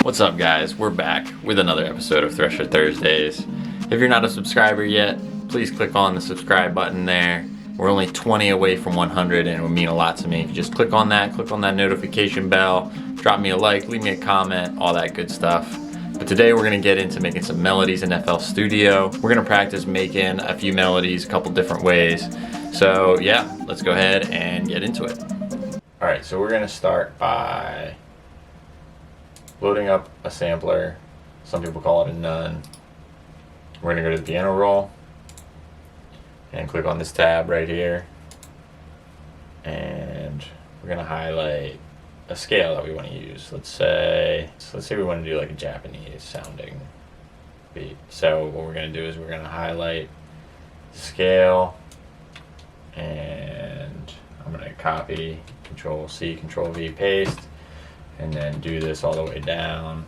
What's up, guys? We're back with another episode of THRSHR Thursdays. If you're not a subscriber yet, please click on the subscribe button there. We're only 20 away from 100 and it would mean a lot to me if you just click on that notification bell, drop me a like, leave me a comment, all that good stuff. But today we're going to get into making some melodies in FL Studio. We're going to practice making a few melodies a couple different ways. So yeah, let's go ahead and get into it. Alright, so we're going to start by loading up a sampler. Some people call it a none. We're going to go to the piano roll and click on this tab right here, and we're going to highlight a scale that we want to use. Let's say we want to do like a Japanese sounding beat. So what we're going to do is we're going to highlight the scale, and I'm going to copy, Control C, Control V, paste, and then do this all the way down,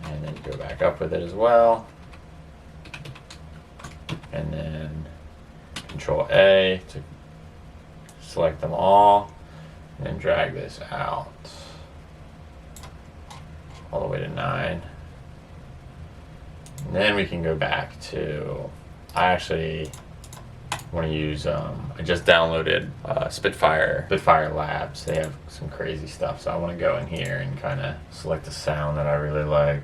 and then go back up with it as well, and then Control A to select them all, and then drag this out all the way to 9. And then we can go back to, I actually want to use, I just downloaded Spitfire Labs. They have some crazy stuff, so I want to go in here and kind of select a sound that I really like.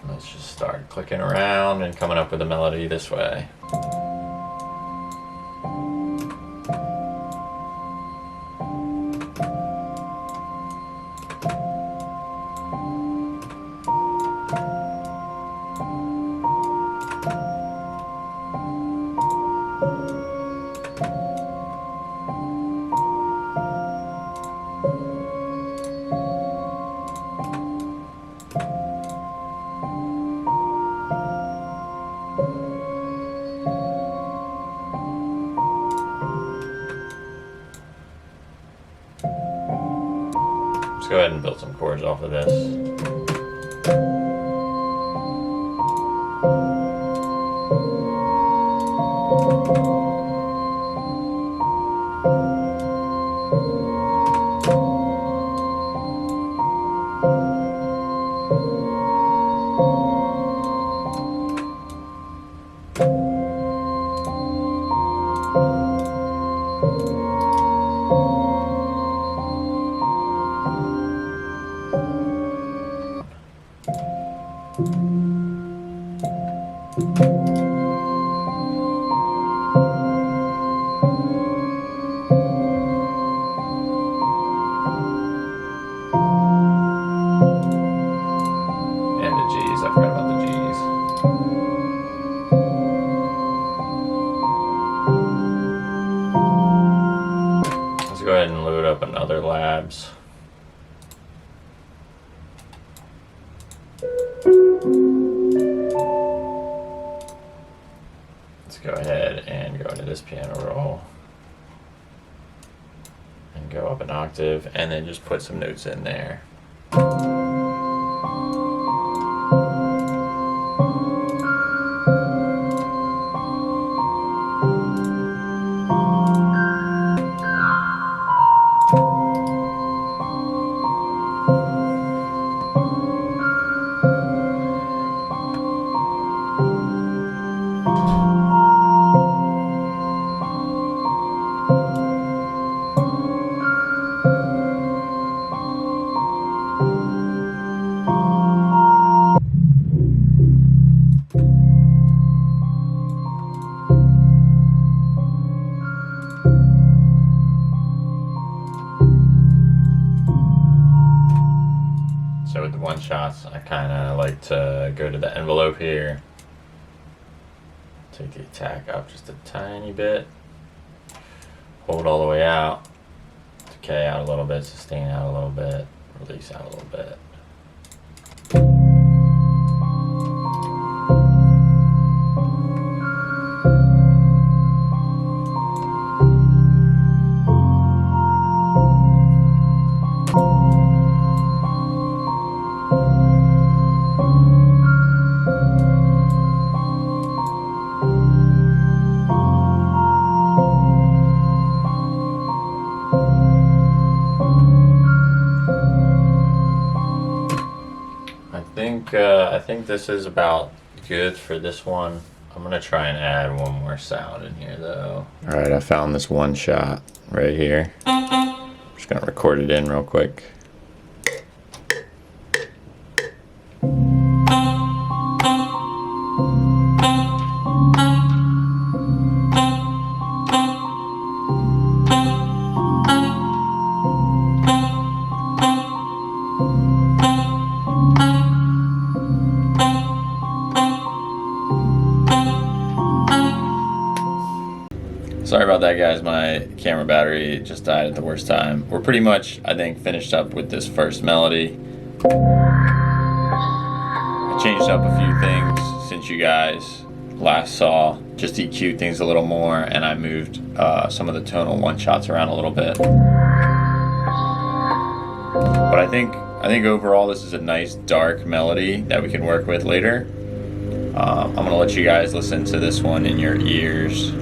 Let's just start clicking around and coming up with a melody this way. Let's go ahead and build some chords off of this. Go ahead and load up another Labs. Let's go ahead and go into this piano roll and go up an octave, and then just put some notes in there. So with the one shots, I kind of like to go to the envelope here, take the attack up just a tiny bit, hold all the way out, decay out a little bit, sustain out a little bit, release out a little bit. think this is about good for this one. I'm gonna try and add one more sound in here though. All right, I found this one shot right here. I'm just gonna record it in real quick. Sorry about that, guys. My camera battery just died at the worst time. We're pretty much, I think, finished up with this first melody. I changed up a few things since you guys last saw, just EQ things a little more, and I moved some of the tonal one-shots around a little bit. But I think overall this is a nice dark melody that we can work with later. I'm gonna let you guys listen to this one in your ears.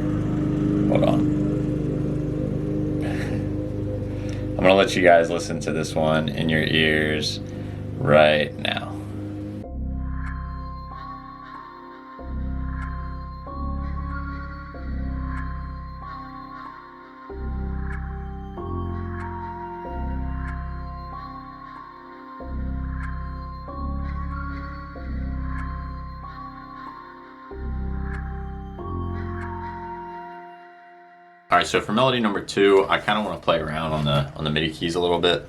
Hold on. I'm gonna let you guys listen to this one in your ears right now. All right, so for melody number 2, I kind of want to play around on the MIDI keys a little bit.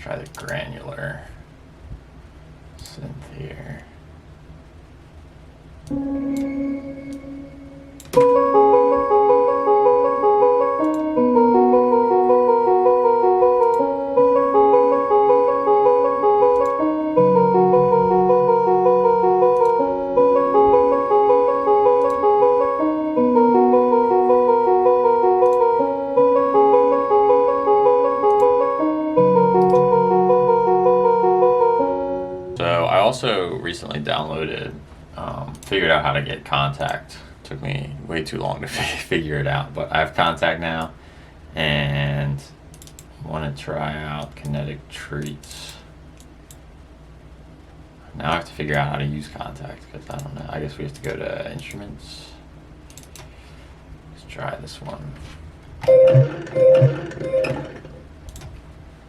Try the granular synth here. I also recently downloaded, figured out how to get Contact. Took me way too long to figure it out, but I have Contact now, and I want to try out Kinetic Treats. Now I have to figure out how to use Contact, because I don't know. I guess we have to go to Instruments. Let's try this one.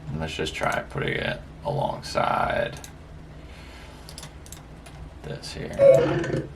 And let's just try putting it alongside this here.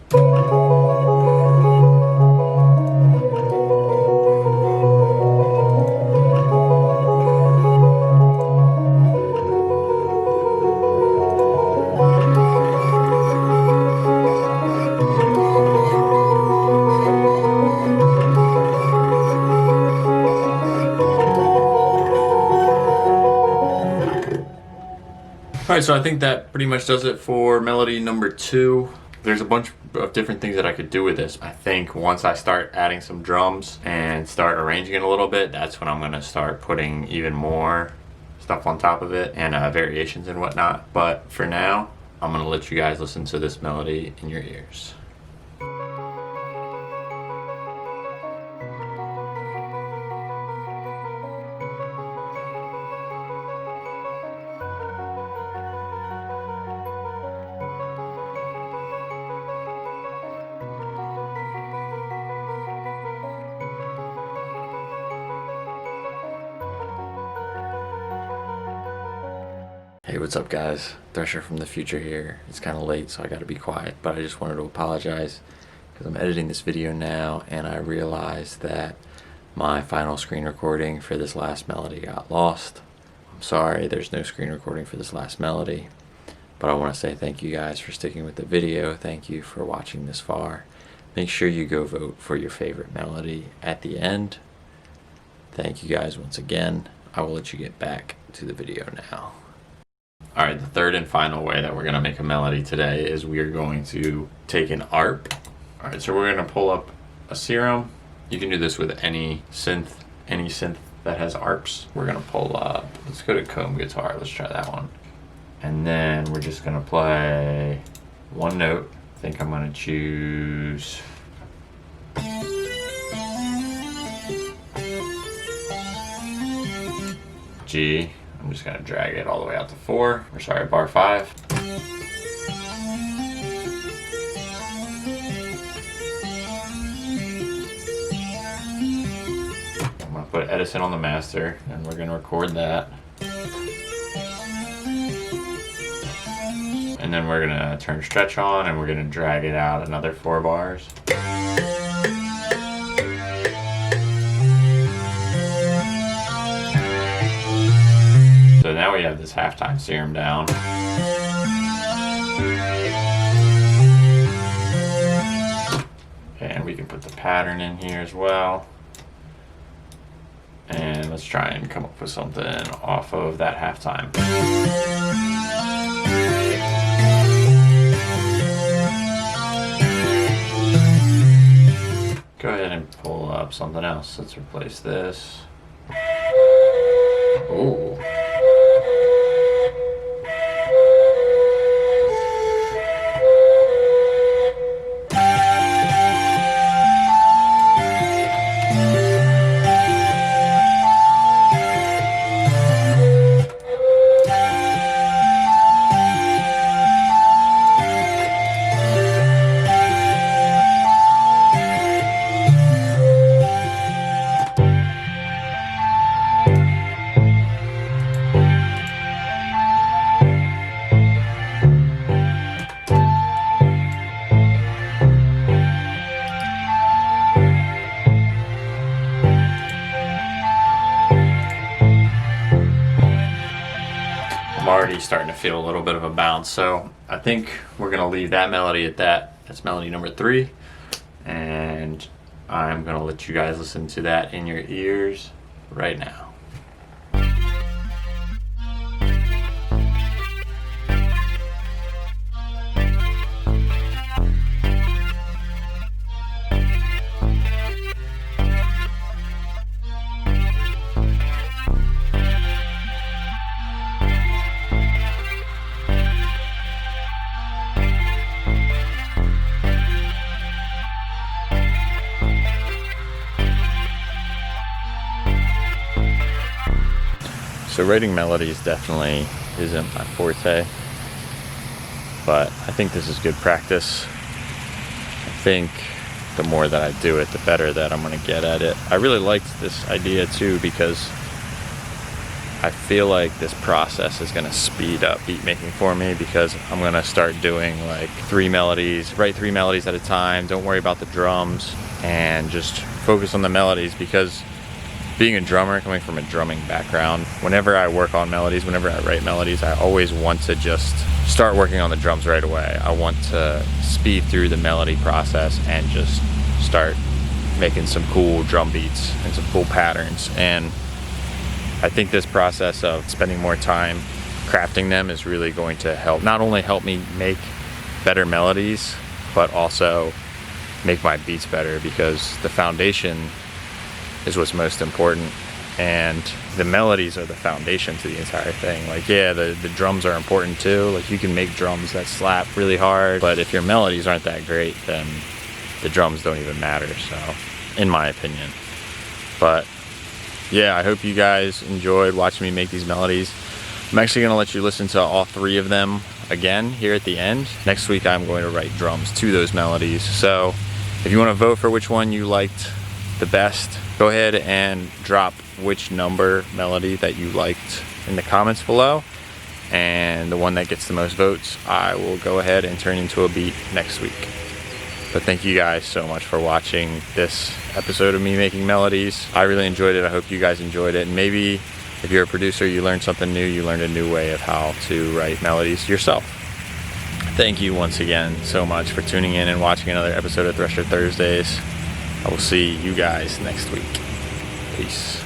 All right, so I think that pretty much does it for melody number 2. There's a bunch of different things that I could do with this. I think once I start adding some drums and start arranging it a little bit, that's when I'm gonna start putting even more stuff on top of it and variations and whatnot. But for now, I'm gonna let you guys listen to this melody in your ears. Hey, what's up guys? THRSHR from the future here. It's kind of late, so I gotta be quiet, but I just wanted to apologize because I'm editing this video now and I realized that my final screen recording for this last melody got lost. I'm sorry, there's no screen recording for this last melody, but I want to say thank you guys for sticking with the video. Thank you for watching this far. Make sure you go vote for your favorite melody at the end. Thank you guys once again. I will let you get back to the video now. All right, the third and final way that we're gonna make a melody today is we are going to take an ARP. All right, so we're gonna pull up a serum. You can do this with any synth that has ARPs. We're gonna pull up, let's go to comb guitar, let's try that one. And then we're just gonna play one note. I think I'm gonna choose G. I'm just gonna drag it all the way out to bar 5. I'm gonna put Edison on the master and we're gonna record that. And then we're gonna turn stretch on and we're gonna drag it out another 4 bars. So now we have this halftime serum down. And we can put the pattern in here as well. And let's try and come up with something off of that halftime. Go ahead and pull up something else. Let's replace this. Ooh. I'm already starting to feel a little bit of a bounce, so I think we're gonna leave that melody at that. That's melody number 3, and I'm gonna let you guys listen to that in your ears right now. So writing melodies definitely isn't my forte, but I think this is good practice. I think the more that I do it, the better that I'm gonna get at it. I really liked this idea too because I feel like this process is gonna speed up beat making for me because I'm gonna start doing like 3 melodies, write 3 melodies at a time, don't worry about the drums, and just focus on the melodies because being a drummer, coming from a drumming background, whenever I work on melodies, whenever I write melodies, I always want to just start working on the drums right away. I want to speed through the melody process and just start making some cool drum beats and some cool patterns. And I think this process of spending more time crafting them is really going to help, not only help me make better melodies, but also make my beats better because the foundation is what's most important, and the melodies are the foundation to the entire thing. Like, yeah, the drums are important too. Like, you can make drums that slap really hard, but if your melodies aren't that great, then the drums don't even matter, so, in my opinion. But yeah, I hope you guys enjoyed watching me make these melodies. I'm actually gonna let you listen to all 3 of them again here at the end. Next week I'm going to write drums to those melodies, so if you want to vote for which one you liked the best, go ahead and drop which number melody that you liked in the comments below, and the one that gets the most votes I will go ahead and turn into a beat next week. But thank you guys so much for watching this episode of me making melodies. I really enjoyed it. I hope you guys enjoyed it, and maybe if you're a producer, you learned something new, you learned a new way of how to write melodies yourself. Thank you once again so much for tuning in and watching another episode of THRSHR Thursdays. I will see you guys next week. Peace.